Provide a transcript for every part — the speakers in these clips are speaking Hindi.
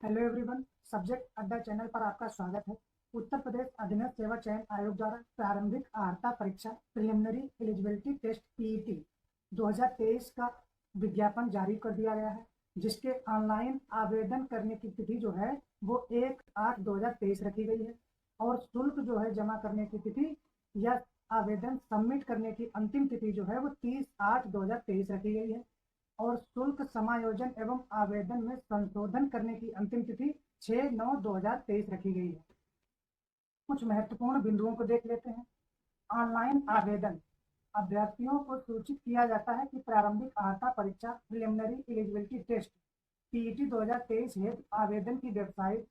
Hello everyone. सब्जेक्ट अड्डा चैनल पर आपका स्वागत है। उत्तर प्रदेश अधीनस्थ सेवा चयन आयोग द्वारा प्रारंभिक अर्हता परीक्षा प्रिलिमिनरी एलिजिबिलिटी टेस्ट पीईटी 2023 का विज्ञापन जारी कर दिया गया है, जिसके ऑनलाइन आवेदन करने की तिथि जो है वो 1/8/2023 रखी गई है और शुल्क जो है जमा करने की तिथि या आवेदन सबमिट करने की अंतिम तिथि जो है वो 30/8/2023 रखी गई है और शुल्क समायोजन एवं आवेदन में संशोधन करने की अंतिम तिथि 6/9/2023 रखी गई है। कुछ महत्वपूर्ण बिंदुओं को देख लेते हैं। ऑनलाइन आवेदन। अभ्यर्थियों को सूचित किया जाता है कि प्रारंभिक अर्हता परीक्षा प्रिलिमिनरी एलिजिबिलिटी टेस्ट पीईटी 2023 हेतु आवेदन की वेबसाइट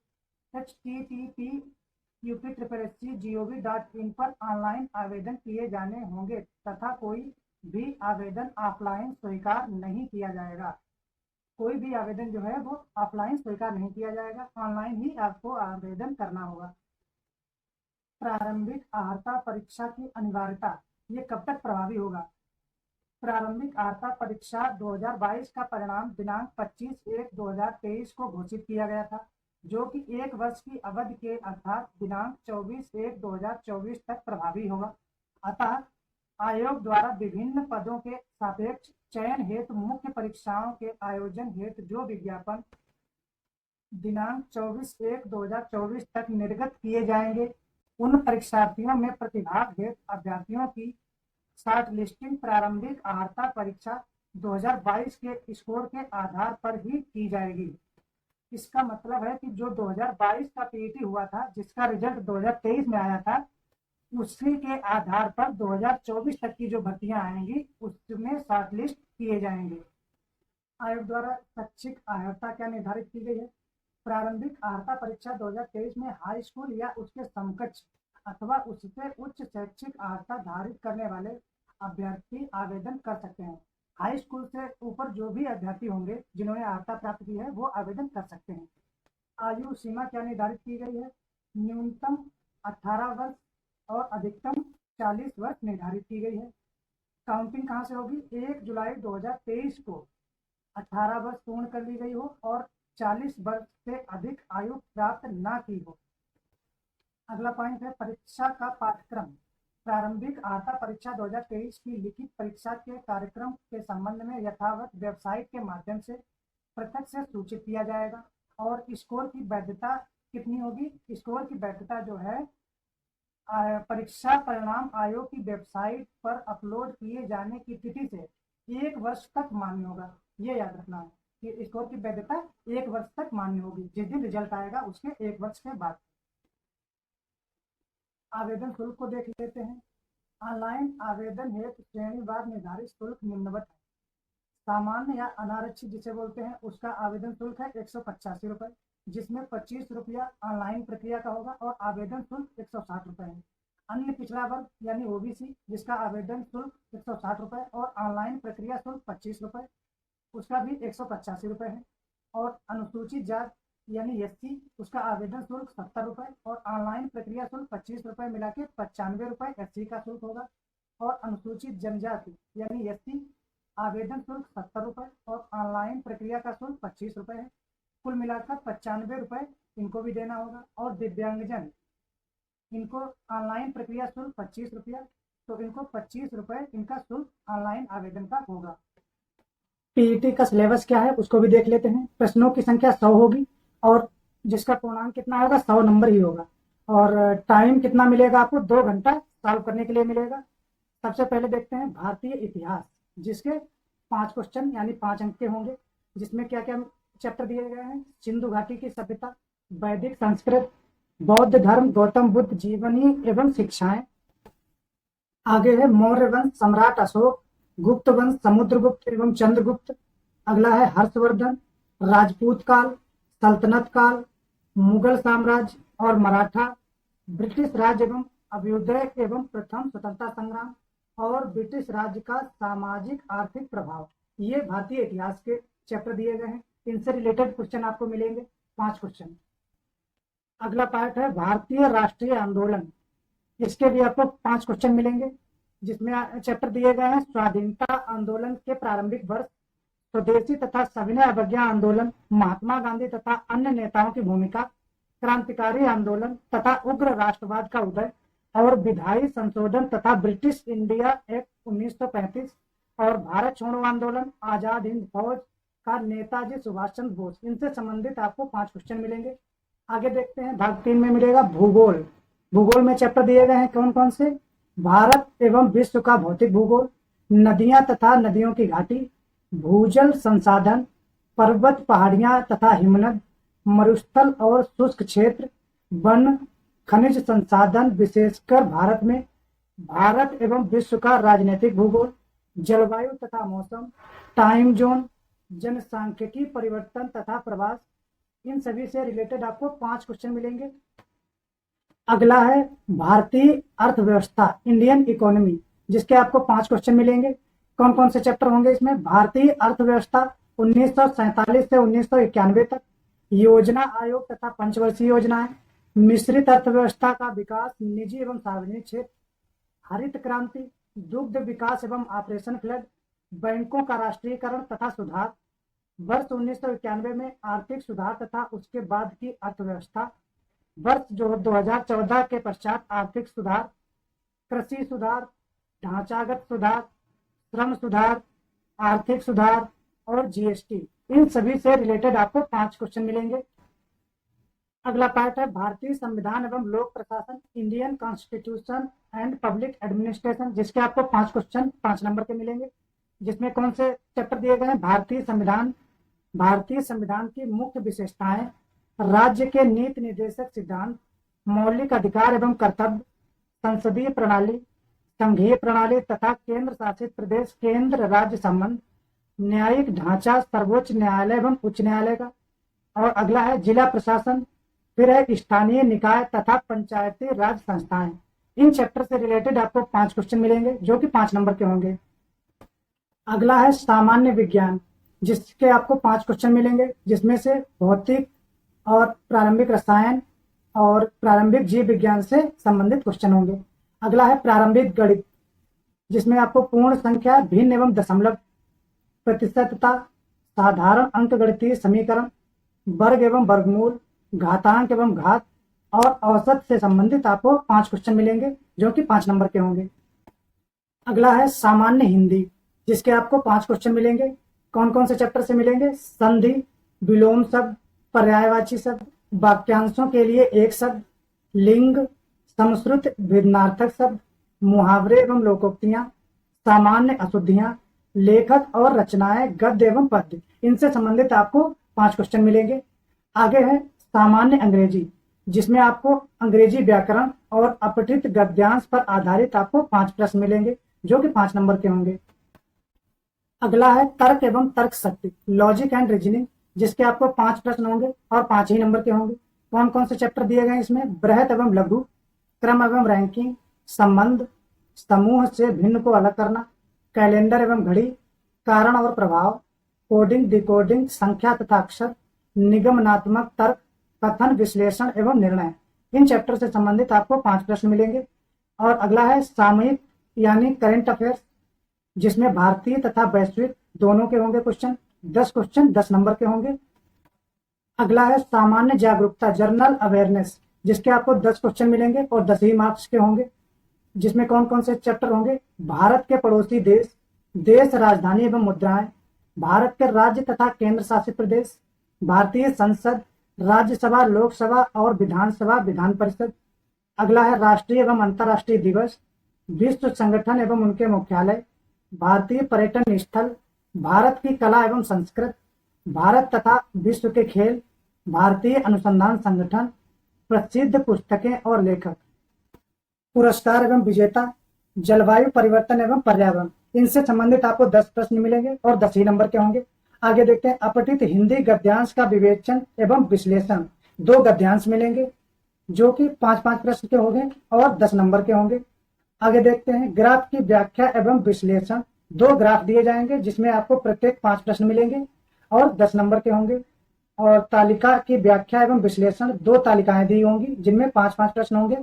http://upsc.gov.in पर ऑनलाइन आवेदन किए जाने होंगे तथा कोई भी आवेदन ऑफलाइन स्वीकार नहीं किया जाएगा। कोई भी आवेदन जो है वो ऑफलाइन स्वीकार नहीं किया जाएगा, ऑनलाइन ही आपको आवेदन करना होगा। प्रारंभिक अर्हता परीक्षा की अनिवार्यता, ये कब तक प्रभावी होगा? प्रारंभिक अर्हता परीक्षा 2022 का परिणाम दिनांक 25/1/2023 को घोषित किया गया था, जो कि 1 वर्ष की अवधि के अर्थात दिनांक 24/1/2024 तक प्रभावी होगा। अतः आयोग द्वारा विभिन्न पदों के सापेक्ष चयन हेतु मुख्य परीक्षाओं के आयोजन हेतु जो विज्ञापन दिनांक 24/1/2024 तक निर्गत किए जाएंगे, उन परीक्षार्थियों में प्रतिभाग हेतु अभ्यर्थियों की शॉर्ट लिस्टिंग प्रारंभिक अर्हता परीक्षा 2022 के स्कोर के आधार पर ही की जाएगी। इसका मतलब है कि जो 2022 का पीईटी हुआ था, जिसका रिजल्ट 2023 में आया था, उसी के आधार पर 2024 तक की जो भर्तियां आएंगी उसमें शॉर्टलिस्ट किए जाएंगे। आयोग द्वारा शैक्षिक अर्हता क्या निर्धारित की गई है? प्रारंभिक अर्हता परीक्षा 2023 में हाई स्कूल या उसके समकक्ष अथवा उससे उच्च शैक्षिक अर्हता धारित करने वाले अभ्यर्थी आवेदन कर सकते हैं। हाई स्कूल से ऊपर जो भी अभ्यर्थी होंगे जिन्होंने अर्हता प्राप्त की है वो आवेदन कर सकते हैं। आयु सीमा क्या निर्धारित की गई है? न्यूनतम 18 वर्ष और अधिकतम 40 वर्ष निर्धारित की गई है। काउंटिंग कहां से होगी? 1 जुलाई 2023 को 18 वर्ष पूर्ण कर ली गई हो और 40 वर्ष से अधिक आयु प्राप्त ना की हो। अगला पॉइंट है परीक्षा का पाठ्यक्रम। प्रारंभिक अर्हता परीक्षा 2023 की लिखित परीक्षा के कार्यक्रम के संबंध में यथावत वेबसाइट के माध्यम से पृथक से सूचित किया जाएगा और स्कोर की वैधता कितनी होगी? स्कोर की वैधता जो है परीक्षा परिणाम आयोग की वेबसाइट पर अपलोड किए जाने की तिथि से 1 वर्ष तक मान्य होगा। ये याद रखना है कि स्कोर की वैधता 1 वर्ष तक मान्य होगी, जिस दिन रिजल्ट आएगा उसके 1 वर्ष के बाद। आवेदन शुल्क को देख लेते हैं। ऑनलाइन आवेदन हेतु श्रेणीवार निर्धारित शुल्क निम्नवत है। सामान्य या अनारक्षित जिसे बोलते हैं उसका आवेदन शुल्क है 185 रुपए, जिसमें 25 रुपया ऑनलाइन प्रक्रिया का होगा और आवेदन शुल्क 160 रुपए है। अन्य पिछड़ा वर्ग यानी ओबीसी, जिसका आवेदन शुल्क 160 रुपए और ऑनलाइन प्रक्रिया शुल्क 25 रुपए, उसका भी 185 रुपए है। और अनुसूचित जाति यानी एससी, उसका आवेदन शुल्क 70 रुपए और ऑनलाइन प्रक्रिया शुल्क 25 रुपए मिला के 95 रुपए एससी का शुल्क होगा। और अनुसूचित जनजाति यानी एसटी, आवेदन शुल्क 70 रुपए और ऑनलाइन प्रक्रिया का शुल्क 25 रुपए है। कुल मिलाकर 95 रुपए इनको भी देना होगा। और दिव्यांगजन, इनको ऑनलाइन प्रक्रिया शुल्क 25 रुपया, तो इनको 25 रुपए इनका शुल्क ऑनलाइन आवेदन का होगा। पीईटी का सिलेबस क्या है उसको भी देख लेते हैं। प्रश्नों की संख्या 100 होगी और जिसका पूर्णांक कितना होगा? 100 नंबर ही होगा। और टाइम कितना मिलेगा आपको? 2 घंटा सॉल्व करने के लिए मिलेगा। सबसे पहले देखते हैं भारतीय इतिहास, जिसके 5 क्वेश्चन यानी 5 अंक के होंगे, जिसमें क्या क्या चैप्टर दिए गए हैं? सिंधु घाटी की सभ्यता, वैदिक संस्कृत, बौद्ध धर्म, गौतम बुद्ध जीवनी एवं शिक्षाएं। आगे है मौर्य वंश, सम्राट अशोक, गुप्त वंश, समुद्रगुप्त एवं चंद्रगुप्त। अगला है हर्षवर्धन, राजपूत काल, सल्तनत काल, मुगल साम्राज्य और मराठा, ब्रिटिश राज एवं अभ्युदय एवं प्रथम स्वतंत्रता संग्राम और ब्रिटिश राज्य का सामाजिक आर्थिक प्रभाव। ये भारतीय इतिहास के चैप्टर दिए गए हैं। इनसे रिलेटेड क्वेश्चन आपको मिलेंगे 5 क्वेश्चन। अगला पार्ट है भारतीय राष्ट्रीय आंदोलन, इसके भी आपको 5 क्वेश्चन मिलेंगे, जिसमें चैप्टर दिए गए हैं स्वाधीनता आंदोलन के प्रारंभिक वर्ष, स्वदेशी तथा सविनय अवज्ञा आंदोलन, महात्मा गांधी तथा अन्य नेताओं की भूमिका, क्रांतिकारी आंदोलन तथा उग्र राष्ट्रवाद का उदय, और विधायी संशोधन तथा ब्रिटिश इंडिया एक्ट 1935, और भारत छोड़ो आंदोलन, आजाद हिंद फौज का नेताजी सुभाष चंद्र बोस। इनसे संबंधित आपको 5 क्वेश्चन मिलेंगे। आगे देखते हैं, भाग 3 में मिलेगा भूगोल। भूगोल में चैप्टर दिए गए हैं कौन कौन से? भारत एवं विश्व का भौतिक भूगोल, नदियां तथा नदियों की घाटी, भूजल संसाधन, पर्वत पहाड़ियां तथा हिमनद, मरुस्थल और शुष्क क्षेत्र, वन, खनिज संसाधन विशेषकर भारत में, भारत एवं विश्व का राजनीतिक भूगोल, जलवायु तथा मौसम, टाइम जोन, जनसांख्यिकी परिवर्तन तथा प्रवास। इन सभी से रिलेटेड आपको 5 क्वेश्चन मिलेंगे। अगला है भारतीय अर्थव्यवस्था, इंडियन इकोनॉमी, जिसके आपको 5 क्वेश्चन मिलेंगे। कौन कौन से चैप्टर होंगे इसमें? भारतीय अर्थव्यवस्था 1947 से 1991 तक, योजना आयोग तथा पंचवर्षीय योजनाएं, मिश्रित अर्थव्यवस्था का विकास, निजी एवं सार्वजनिक क्षेत्र, हरित क्रांति, दुग्ध विकास एवं ऑपरेशन फ्लड, बैंकों का राष्ट्रीयकरण तथा सुधार, वर्ष 1991 में आर्थिक सुधार तथा उसके बाद की अर्थव्यवस्था, वर्ष जो 2014 के पश्चात आर्थिक सुधार, कृषि सुधार, ढांचागत सुधार, श्रम सुधार, आर्थिक सुधार और जीएसटी। इन सभी से रिलेटेड आपको 5 क्वेश्चन मिलेंगे। अगला पार्ट है भारतीय संविधान एवं लोक प्रशासन, Indian constitution and public administration, जिसके आपको 5 क्वेश्चन 5 नंबर के मिलेंगे। जिसमें कौन से चैप्टर दिए गए हैं? भारतीय संविधान, भारतीय संविधान की मुख्य विशेषताएं, राज्य के नीति निर्देशक सिद्धांत, मौलिक अधिकार एवं कर्तव्य, संसदीय प्रणाली, संघीय प्रणाली तथा केंद्र शासित प्रदेश, केंद्र राज्य संबंध, न्यायिक ढांचा, सर्वोच्च न्यायालय एवं उच्च न्यायालय का। और अगला है जिला प्रशासन, फिर है स्थानीय निकाय तथा पंचायती राज संस्थाएं। इन चैप्टर से रिलेटेड आपको 5 क्वेश्चन मिलेंगे जो कि 5 नंबर के होंगे। अगला है सामान्य विज्ञान, जिसके आपको 5 क्वेश्चन मिलेंगे, जिसमें से भौतिक और प्रारंभिक रसायन और प्रारंभिक जीव विज्ञान से संबंधित क्वेश्चन होंगे। अगला है प्रारंभिक गणित, जिसमें आपको पूर्ण संख्या, भिन्न एवं दशमलव, प्रतिशतता, साधारण अंकगणितीय समीकरण, वर्ग एवं वर्गमूल, घातांक एवं घात और औसत से संबंधित आपको 5 क्वेश्चन मिलेंगे जो कि 5 नंबर के होंगे। अगला है सामान्य हिंदी, जिसके आपको 5 क्वेश्चन मिलेंगे। कौन कौन से चैप्टर से मिलेंगे? संधि, विलोम शब्द, पर्यायवाची शब्द, वाक्यांशों के लिए एक शब्द, लिंग, समश्रुत भिन्नार्थक शब्द, मुहावरे एवं लोकोक्तियां, सामान्य अशुद्धियां, लेखक और रचनाएं, गद्य एवं पद्य। इनसे संबंधित आपको 5 क्वेश्चन मिलेंगे। आगे है सामान्य अंग्रेजी, जिसमें आपको अंग्रेजी व्याकरण और अपठित गद्यांश पर आधारित आपको 5 प्रश्न मिलेंगे जो कि 5 नंबर के होंगे। अगला है तर्क एवं तर्क शक्ति, लॉजिक एंड रीजनिंग, जिसके आपको 5 प्रश्न होंगे और 5 ही नंबर के होंगे। कौन कौन से चैप्टर दिए गए इसमें? बृहत एवं लघु, क्रम एवं रैंकिंग, संबंध, समूह से भिन्न को अलग करना, कैलेंडर एवं घड़ी, कारण और प्रभाव, कोडिंग डिकोडिंग, संख्या तथा अक्षर, निगमनात्मक तर्क, कथन विश्लेषण एवं निर्णय। इन चैप्टर से संबंधित आपको 5 प्रश्न मिलेंगे। और अगला है सामयिक यानी करंट अफेयर्स, जिसमें भारतीय तथा वैश्विक दोनों के होंगे क्वेश्चन। 10 क्वेश्चन 10 नंबर के होंगे। अगला है सामान्य जागरूकता, जनरल अवेयरनेस, जिसके आपको 10 क्वेश्चन मिलेंगे और 10 ही मार्क्स के होंगे। जिसमें कौन कौन से चैप्टर होंगे? भारत के पड़ोसी देश, देश राजधानी एवं मुद्राएं, भारत के राज्य तथा केंद्र शासित प्रदेश, भारतीय संसद, राज्यसभा, लोकसभा और विधानसभा, विधान परिषद। अगला है राष्ट्रीय एवं अंतर्राष्ट्रीय दिवस, विश्व संगठन एवं उनके मुख्यालय, भारतीय पर्यटन स्थल, भारत की कला एवं संस्कृत, भारत तथा विश्व के खेल, भारतीय अनुसंधान संगठन, प्रसिद्ध पुस्तकें और लेखक, पुरस्कार एवं विजेता, जलवायु परिवर्तन एवं पर्यावरण। इनसे संबंधित आपको 10 प्रश्न मिलेंगे और 10 ही नंबर के होंगे। आगे देखते हैं अपठित हिंदी गद्यांश का विवेचन एवं विश्लेषण, 2 गद्यांश मिलेंगे जो कि 5-5 प्रश्न के होंगे और 10 नंबर के होंगे। आगे देखते हैं ग्राफ की व्याख्या एवं विश्लेषण, 2 ग्राफ दिए जाएंगे जिसमें आपको प्रत्येक 5 प्रश्न मिलेंगे और 10 नंबर के होंगे। और तालिका की व्याख्या एवं विश्लेषण, 2 तालिकाएं दी होंगी जिनमें 5-5 प्रश्न होंगे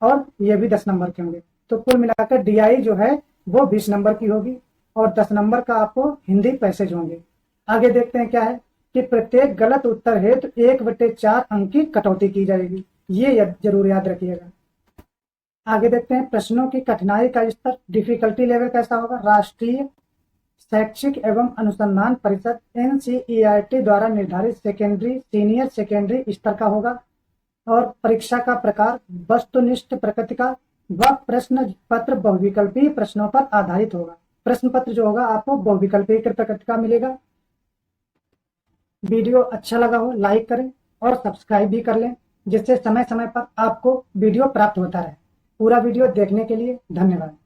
और ये भी 10 नंबर के होंगे। तो कुल मिलाकर डीआई जो है वो 20 नंबर की होगी और 10 नंबर का आपको हिंदी पैसेज होंगे। आगे देखते हैं क्या है कि प्रत्येक गलत उत्तर हेतु 1/4 अंक की कटौती की जाएगी। ये जरूर याद रखिएगा। आगे देखते हैं प्रश्नों की कठिनाई का स्तर, डिफिकल्टी लेवल कैसा होगा। राष्ट्रीय शैक्षिक एवं अनुसंधान परिषद NCERT द्वारा निर्धारित सेकेंडरी सीनियर सेकेंडरी स्तर का होगा। और परीक्षा का प्रकार वस्तुनिष्ठ प्रकृति का व प्रश्न पत्र बहुविकल्पीय प्रश्नों पर आधारित होगा। प्रश्न पत्र जो होगा आपको बहुविकल्पीय प्रकृति का मिलेगा। वीडियो अच्छा लगा हो लाइक करें और सब्सक्राइब भी कर लें, जिससे समय समय पर आपको वीडियो प्राप्त होता रहे। पूरा वीडियो देखने के लिए धन्यवाद।